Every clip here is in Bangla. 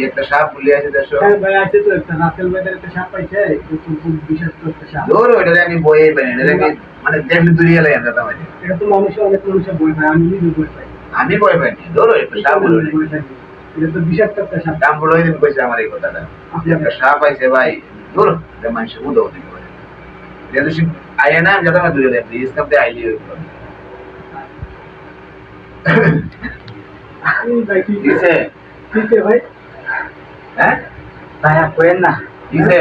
একটা সাপ ভুলে আছে দেশো ভাই আছে তো একটা রাসেল ভাইদের একটা সাপ পাইছে খুব বিষাক্ত একটা সাপ দূর ওইটা আমি বইয়ে পাই না এটা মানে দেখলে দূরিয়ে লাগে আমরা তামাই এটা তো অনেক মানুষের বই ভাই আমি নিজে বই পাই আমি বই পাই না দূর একটা সাপ বলে এটা তো বিষাক্ত একটা সাপ দাম বলে দিন কইছে আমার এই কথাটা একটা সাপ আইছে ভাই দূর এটা মানুষ উদো দিতে পারে যেহেতু আইয়া না যত আমি দূরে দেব ইসকাম দে আইলি ভাই কি কিসে ভাই হ্যাঁ ভাই কোয়েন না কিসে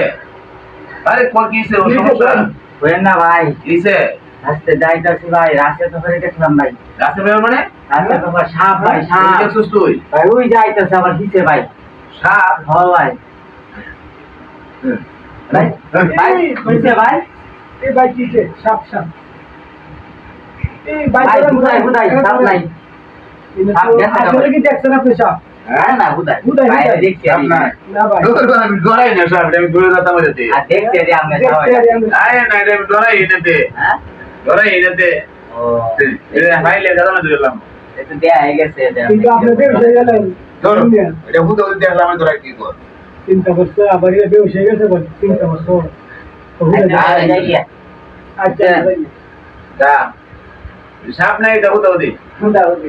আরে কোন কিসে ও সমস্যা কোয়েন না ভাই কিসে আজকে যাইতাছি ভাই রাতে তো করে দেখলাম ভাই রাতে বের মানে রাতে তো সাপ ভাই সাপ দেখছস তুই ভাই ওই যাইতাছে আবার কিসে ভাই সাপ হ ভাই ভাই ভাই কিসে ভাই এই ভাই কিসে সাপ এই ভাই হুদাই সাপ নাই আসলে কি দেখছেন আপনি সাপ হ্যাঁ না হুদাই ভাই দেখছি সাপ না না ভাই আমি ডরাই না সাপ আমি দূরে যেতাম এটাতে আর দেখছি যে আমরা সবাই আয় না এটা আমি ডরাই এটাতে হ্যাঁ ডরাই এটাতে ও এটা হাইলে যেতাম দূরে এলাম এটা দেয়া হয়ে গেছে কিন্তু আপনাদের হয়ে গেলেন ধর এটা হুদে হুদে দেখলাম আমি ডরাই কি কর চিন্তা করছে আবার এটা বেউস হয়ে গেছে বল চিন্তা করছো আচ্ছা যা সাপ নাই এটা হুদে হুদে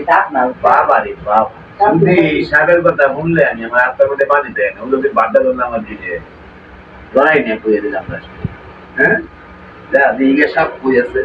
সাপ না বাবা রে বাবা শুধু সাপের কথা শুনলে আমি আমার আত্মার মধ্যে পানি দেয় না ওদের বাড্ডা ধরলাম আমার দিকে ডরাই নিয়ে পুজো দিলাম হ্যাঁ যা দিকে সাপ পুজো আছে